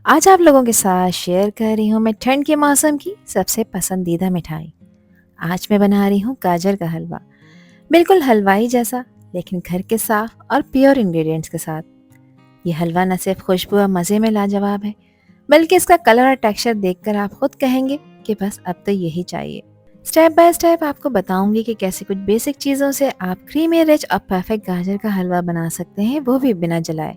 आज आप लोगों के साथ शेयर कर रही हूँ मैं ठंड के मौसम की सबसे पसंदीदा मिठाई। आज मैं बना रही हूँ गाजर का हलवा। बिल्कुल हलवाई जैसा, लेकिन घर के साफ और प्योर इंग्रेडिएंट्स के साथ। ये हलवा न सिर्फ खुशबू और मज़े में लाजवाब है, बल्कि इसका कलर और टेक्सचर देखकर आप खुद कहेंगे कि बस अब तो यही चाहिए। स्टेप बाय स्टेप आपको बताऊंगी कि कैसे कुछ बेसिक चीज़ों से आप क्रीमी रिच और परफेक्ट गाजर का हलवा बना सकते हैं, वो भी बिना जलाए।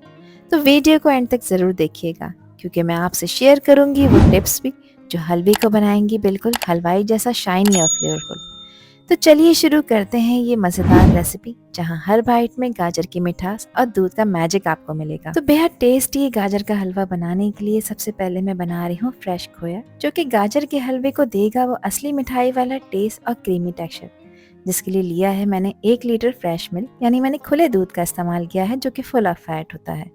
तो वीडियो को एंड तक ज़रूर देखिएगा, क्योंकि मैं आपसे शेयर करूंगी वो टिप्स भी जो हलवे को बनाएंगी बिल्कुल हलवाई जैसा शाइनी और फ्लेवरफुल। तो चलिए शुरू करते हैं ये मज़ेदार रेसिपी, जहां हर बाइट में गाजर की मिठास और दूध का मैजिक आपको मिलेगा। तो बेहद टेस्टी गाजर का हलवा बनाने के लिए सबसे पहले मैं बना रही हूँ फ्रेश खोया, जो कि गाजर के हलवे को देगा वो असली मिठाई वाला टेस्ट और क्रीमी टेक्सचर। जिसके लिए लिया है मैंने 1 लीटर फ्रेश मिल्क, यानी मैंने खुले दूध का इस्तेमाल किया है, जो कि फुल ऑफ फैट होता है।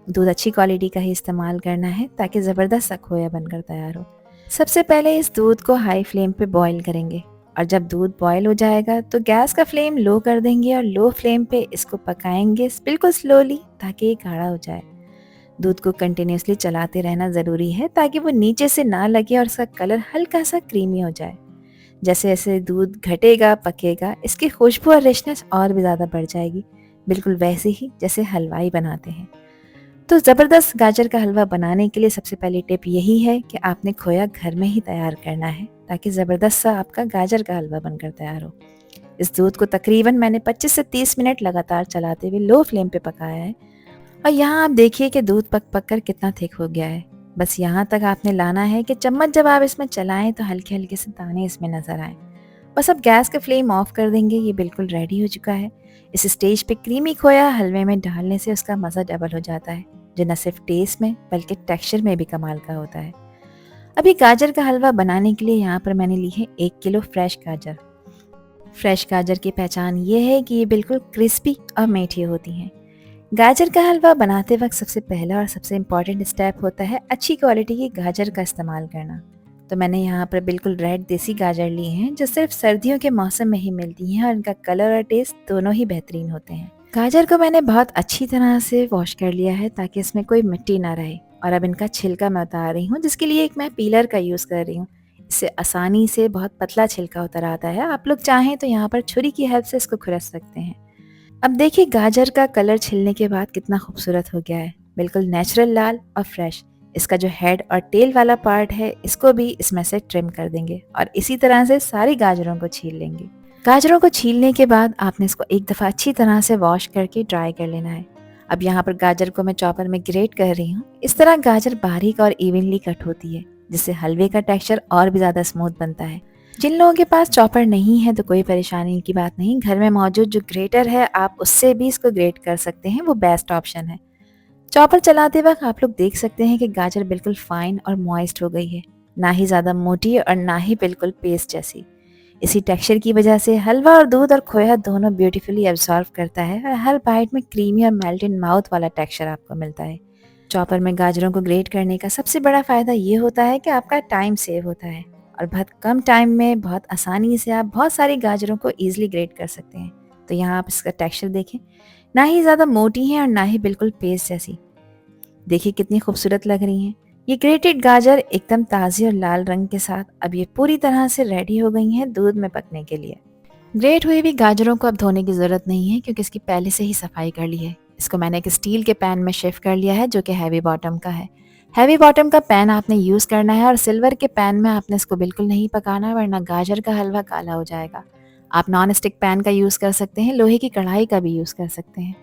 दूध अच्छी क्वालिटी का ही इस्तेमाल करना है ताकि ज़बरदस्त सा खोया बनकर तैयार हो। सबसे पहले इस दूध को हाई फ्लेम पे बॉईल करेंगे, और जब दूध बॉईल हो जाएगा तो गैस का फ्लेम लो कर देंगे और लो फ्लेम पे इसको पकाएंगे बिल्कुल स्लोली, ताकि ये गाढ़ा हो जाए। दूध को कंटिन्यूसली चलाते रहना ज़रूरी है ताकि वो नीचे से ना लगे और इसका कलर हल्का सा क्रीमी हो जाए। जैसे जैसे दूध घटेगा पकेगा, इसकी खुशबू और रिचनेस और भी ज़्यादा बढ़ जाएगी, बिल्कुल वैसे ही जैसे हलवाई बनाते हैं। तो ज़बरदस्त गाजर का हलवा बनाने के लिए सबसे पहली टिप यही है कि आपने खोया घर में ही तैयार करना है, ताकि ज़बरदस्त सा आपका गाजर का हलवा बनकर तैयार हो। इस दूध को तकरीबन मैंने 25 से 30 मिनट लगातार चलाते हुए लो फ्लेम पे पकाया है, और यहाँ आप देखिए कि दूध पक पक कर कितना थिक हो गया है। बस यहाँ तक आपने लाना है कि चम्मच जब आप इसमें चलाएं तो हल्के हल्के से दाने इसमें नजर आए। बस अब गैस का फ्लेम ऑफ कर देंगे, ये बिल्कुल रेडी हो चुका है। इस स्टेज पे क्रीमी खोया हलवे में डालने से उसका मज़ा डबल हो जाता है, जो न सिर्फ टेस्ट में बल्कि टेक्सचर में भी कमाल का होता है। अभी गाजर का हलवा बनाने के लिए यहाँ पर मैंने ली है 1 किलो फ्रेश गाजर। फ्रेश गाजर की पहचान ये है कि ये बिल्कुल क्रिस्पी और मीठी होती हैं। गाजर का हलवा बनाते वक्त सबसे पहला और सबसे इम्पॉर्टेंट स्टेप होता है अच्छी क्वालिटी की गाजर का इस्तेमाल करना। तो मैंने यहाँ पर बिल्कुल रेड देसी गाजर लिए हैं, जो सिर्फ सर्दियों के मौसम में ही मिलती हैं, और इनका कलर और टेस्ट दोनों ही बेहतरीन होते हैं। गाजर को मैंने बहुत अच्छी तरह से वॉश कर लिया है ताकि इसमें कोई मिट्टी ना रहे, और अब इनका छिलका मैं उतार रही हूँ, जिसके लिए एक मैं पीलर का यूज़ कर रही हूँ। इससे आसानी से बहुत पतला छिलका उतर आता है। आप लोग चाहें तो यहाँ पर छुरी की हेल्प से इसको खुरस सकते हैं। अब देखिए गाजर का कलर छिलने के बाद कितना खूबसूरत हो गया है, बिल्कुल नेचुरल लाल और फ्रेश। इसका जो हेड और टेल वाला पार्ट है, इसको भी इसमें से ट्रिम कर देंगे, और इसी तरह से सारी गाजरों को छील लेंगे। गाजरों को छीलने के बाद आपने इसको एक दफ़ा अच्छी तरह से वॉश करके ड्राई कर लेना है। अब यहाँ पर गाजर को मैं चॉपर में ग्रेट कर रही हूँ। इस तरह गाजर बारीक और इवनली कट होती है, जिससे हलवे का टेक्सचर और भी ज़्यादा स्मूथ बनता है। जिन लोगों के पास चॉपर नहीं है तो कोई परेशानी की बात नहीं, घर में मौजूद जो ग्रेटर है आप उससे भी इसको ग्रेट कर सकते हैं, वो बेस्ट ऑप्शन है। चॉपर चलाते वक्त आप लोग देख सकते हैं कि गाजर बिल्कुल फाइन और मॉइस्ट हो गई है, ना ही ज़्यादा मोटी और ना ही बिल्कुल पेस्ट जैसी। इसी टेक्सचर की वजह से हलवा और दूध और खोया दोनों ब्यूटीफुली एब्जॉर्व करता है, और हर बाइट में क्रीमी और मेल्ट इन माउथ वाला टेक्सचर आपको मिलता है। चॉपर में गाजरों को ग्रेट करने का सबसे बड़ा फ़ायदा ये होता है कि आपका टाइम सेव होता है, और बहुत कम टाइम में बहुत आसानी से आप बहुत सारी गाजरों को ईजिली ग्रेट कर सकते हैं। तो यहाँ आप इसका टेक्सचर देखें, ना ही ज़्यादा मोटी है और ना ही बिल्कुल पेस्ट जैसी। देखिए कितनी खूबसूरत लग रही हैं। ये ग्रेटेड गाजर एकदम ताज़ी और लाल रंग के साथ अब ये पूरी तरह से रेडी हो गई हैं दूध में पकने के लिए। ग्रेट हुई हुई गाजरों को अब धोने की ज़रूरत नहीं है, क्योंकि इसकी पहले से ही सफाई कर ली है। इसको मैंने एक स्टील के पैन में शिफ्ट कर लिया है, जो कि हैवी बॉटम का है। हैवी बॉटम का पैन आपने यूज़ करना है, और सिल्वर के पैन में आपने इसको बिल्कुल नहीं पकाना, वरना गाजर का हलवा काला हो जाएगा। आप नॉन स्टिक पैन का यूज़ कर सकते हैं, लोहे की कढ़ाई का भी यूज़ कर सकते हैं।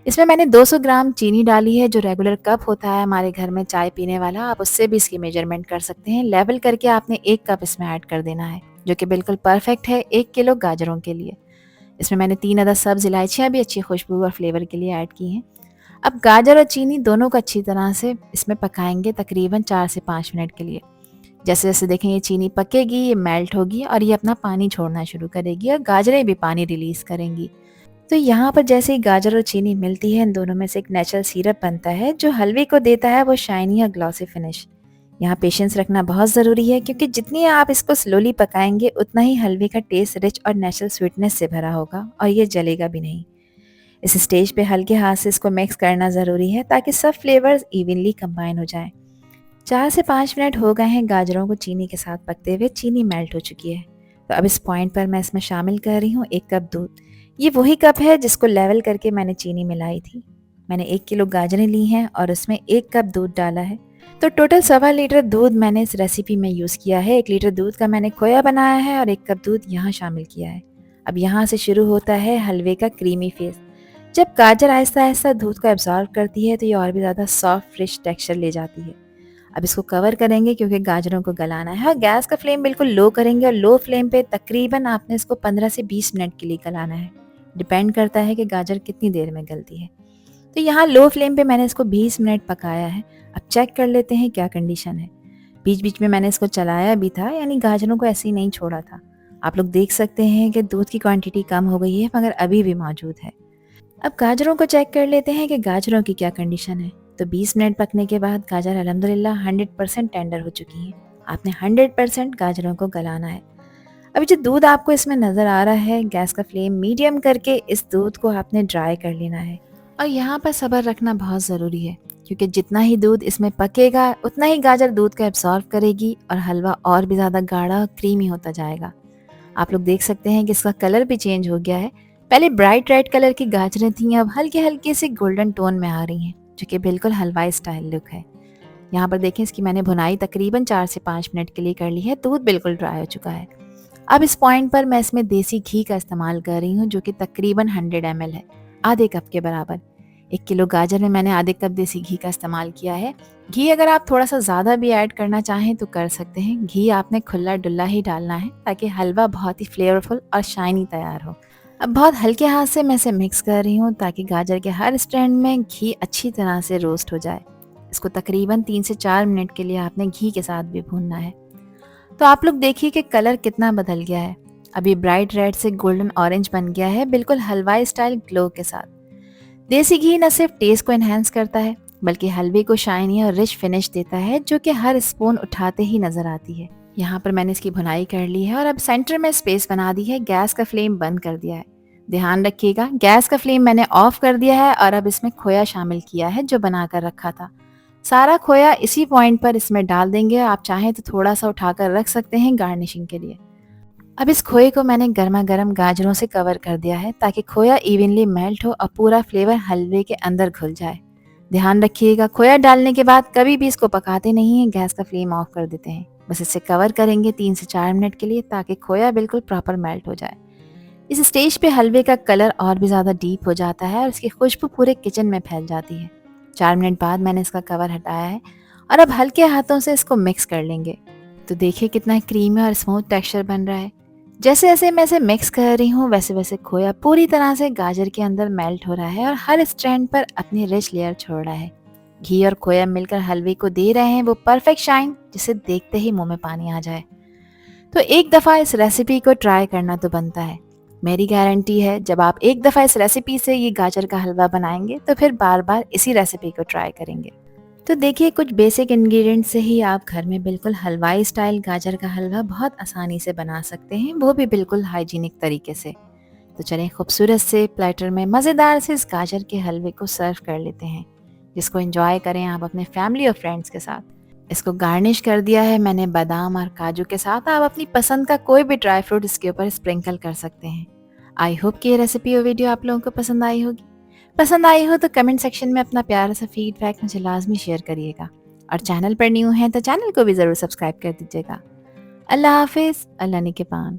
इसमें मैंने 200 ग्राम चीनी डाली है, जो रेगुलर कप होता है हमारे घर में चाय पीने वाला, आप उससे भी इसकी मेजरमेंट कर सकते हैं। लेवल करके आपने 1 कप इसमें ऐड कर देना है, जो कि बिल्कुल परफेक्ट है 1 किलो गाजरों के लिए। इसमें मैंने 3 अदद सब्ज इलायचियाँ भी अच्छी खुशबू और फ्लेवर के लिए ऐड की हैं। अब गाजर और चीनी दोनों को अच्छी तरह से इसमें पकाएंगे तकरीबन 4 से 5 मिनट के लिए। जैसे जैसे देखें ये चीनी पकेगी, ये मेल्ट होगी और ये अपना पानी छोड़ना शुरू करेगी, और गाजरें भी पानी रिलीज करेंगी। तो यहाँ पर जैसे ही गाजर और चीनी मिलती है, इन दोनों में से एक नेचुरल सिरप बनता है, जो हलवे को देता है वो शाइनी और ग्लॉसी फिनिश। यहाँ पेशेंस रखना बहुत ज़रूरी है, क्योंकि जितनी आप इसको स्लोली पकाएंगे उतना ही हलवे का टेस्ट रिच और नेचुरल स्वीटनेस से भरा होगा, और ये जलेगा भी नहीं। इस स्टेज पे हल्के हाथ से इसको मिक्स करना ज़रूरी है, ताकि सब फ्लेवर्स इवनली कंबाइन हो जाएं। 4 से 5 मिनट हो गए हैं गाजरों को चीनी के साथ पकते हुए। चीनी मेल्ट हो चुकी है। तो अब इस पॉइंट पर मैं इसमें शामिल कर रही हूँ 1 कप दूध। ये वही कप है जिसको लेवल करके मैंने चीनी मिलाई थी। मैंने 1 किलो गाजरें ली हैं और उसमें 1 कप दूध डाला है। तो टोटल 1.25 लीटर दूध मैंने इस रेसिपी में यूज़ किया है। 1 लीटर दूध का मैंने खोया बनाया है और 1 कप दूध यहाँ शामिल किया है। अब यहाँ से शुरू होता है हलवे का क्रीमी फेस। जब गाजर आहिस्ता आहिस्ता दूध को एब्जॉर्व करती है तो ये और भी ज़्यादा सॉफ्ट फ्रेश टेक्सचर ले जाती है। अब इसको कवर करेंगे क्योंकि गाजरों को गलाना है और गैस का फ्लेम बिल्कुल लो करेंगे और लो फ्लेम पे तकरीबन आपने इसको 15 से 20 मिनट के लिए गलाना है। डिपेंड करता है कि गाजर कितनी देर में गलती है। तो यहाँ लो फ्लेम पे मैंने इसको 20 मिनट पकाया है। अब चेक कर लेते हैं क्या कंडीशन है। बीच बीच में मैंने इसको चलाया भी था, यानी गाजरों को ऐसे ही नहीं छोड़ा था। आप लोग देख सकते हैं कि दूध की क्वांटिटी कम हो गई है मगर अभी भी मौजूद है। अब गाजरों को चेक कर लेते हैं कि गाजरों की क्या कंडीशन है। तो 20 मिनट पकने के बाद गाजर अल्हम्दुलिल्लाह 100% टेंडर हो चुकी हैं। आपने 100% गाजरों को गलाना है। अभी जो दूध आपको इसमें नज़र आ रहा है, गैस का फ्लेम मीडियम करके इस दूध को आपने ड्राई कर लेना है। और यहाँ पर सब्र रखना बहुत ज़रूरी है क्योंकि जितना ही दूध इसमें पकेगा उतना ही गाजर दूध को एब्जॉर्व करेगी और हलवा और भी ज़्यादा गाढ़ा और क्रीमी होता जाएगा। आप लोग देख सकते हैं कि इसका कलर भी चेंज हो गया है। पहले ब्राइट रेड कलर की गाजरें थीं, अब हल्के हल्के से गोल्डन टोन में आ रही हैं, जो कि बिल्कुल हलवाई स्टाइल लुक है। यहाँ पर देखें, इसकी मैंने भुनाई तकरीबन 4 से 5 मिनट के लिए कर ली है। दूध बिल्कुल ड्राई हो चुका है। अब इस पॉइंट पर मैं इसमें देसी घी का इस्तेमाल कर रही हूँ, जो कि तकरीबन 100 ml है, आधे कप के बराबर। 1 किलो गाजर में मैंने आधे कप देसी घी का इस्तेमाल किया है। घी अगर आप थोड़ा सा ज़्यादा भी ऐड करना चाहें तो कर सकते हैं। घी आपने खुला डुल्ला ही डालना है ताकि हलवा बहुत ही फ्लेवरफुल और शाइनी तैयार हो। अब बहुत हल्के हाथ से मैं इसे मिक्स कर रही हूँ ताकि गाजर के हर स्ट्रैंड में घी अच्छी तरह से रोस्ट हो जाए। इसको तकरीबन 3 से 4 मिनट के लिए आपने घी के साथ भी भूनना है। तो आप लोग देखिए कि कलर कितना बदल गया है। अभी ब्राइट रेड से गोल्डन ऑरेंज बन गया है, बिल्कुल हलवाई स्टाइल ग्लो के साथ। देसी घी न सिर्फ टेस्ट को एनहांस करता है बल्कि हलवे को शाइनी और रिच फिनिश देता है, जो कि हर स्पून उठाते ही नजर आती है। यहाँ पर मैंने इसकी भुनाई कर ली है और अब सेंटर में स्पेस बना दी है। गैस का फ्लेम बंद कर दिया है। ध्यान रखिएगा, गैस का फ्लेम मैंने ऑफ कर दिया है और अब इसमें खोया शामिल किया है जो बना कर रखा था। सारा खोया इसी पॉइंट पर इसमें डाल देंगे। आप चाहें तो थोड़ा सा उठाकर रख सकते हैं गार्निशिंग के लिए। अब इस खोए को मैंने गर्मा गर्म गाजरों से कवर कर दिया है ताकि खोया इवनली मेल्ट हो और पूरा फ्लेवर हलवे के अंदर घुल जाए। ध्यान रखिएगा, खोया डालने के बाद कभी भी इसको पकाते नहीं हैं, गैस का फ्लेम ऑफ कर देते हैं। बस इसे कवर करेंगे 3 से 4 मिनट के लिए ताकि खोया बिल्कुल प्रॉपर मेल्ट हो जाए। इस स्टेज पे हलवे का कलर और भी ज़्यादा डीप हो जाता है और इसकी खुशबू पूरे किचन में फैल जाती है। 4 मिनट बाद मैंने इसका कवर हटाया है और अब हल्के हाथों से इसको मिक्स कर लेंगे। तो देखिए कितना क्रीमी और स्मूथ टेक्सचर बन रहा है। जैसे जैसे मैं इसे मिक्स कर रही हूँ वैसे वैसे खोया पूरी तरह से गाजर के अंदर मेल्ट हो रहा है और हर स्ट्रैंड पर अपनी रिच लेयर छोड़ रहा है। घी और खोया मिलकर हलवे को दे रहे हैं वो परफेक्ट शाइन, जिसे देखते ही मुंह में पानी आ जाए। तो एक दफ़ा इस रेसिपी को ट्राई करना तो बनता है। मेरी गारंटी है जब आप एक दफ़ा इस रेसिपी से ये गाजर का हलवा बनाएंगे तो फिर बार बार इसी रेसिपी को ट्राई करेंगे। तो देखिए, कुछ बेसिक इंग्रेडिएंट से ही आप घर में बिल्कुल हलवाई स्टाइल गाजर का हलवा बहुत आसानी से बना सकते हैं, वो भी बिल्कुल हाइजीनिक तरीके से। तो चलें खूबसूरत से प्लेटर में मज़ेदार से इस गाजर के हलवे को सर्व कर लेते हैं, जिसको एंजॉय करें आप अपने फैमिली और फ्रेंड्स के साथ। इसको गार्निश कर दिया है मैंने बादाम और काजू के साथ। आप अपनी पसंद का कोई भी ड्राई फ्रूट इसके ऊपर स्प्रिंकल कर सकते हैं। आई होप कि ये रेसिपी और वीडियो आप लोगों को पसंद आई होगी। पसंद आई हो तो कमेंट सेक्शन में अपना प्यारा सा फीडबैक मुझे लाजमी शेयर करिएगा और चैनल पर न्यू हैं तो चैनल को भी ज़रूर सब्सक्राइब कर दीजिएगा। अल्लाह हाफिज़, अल्लाह निगहबान।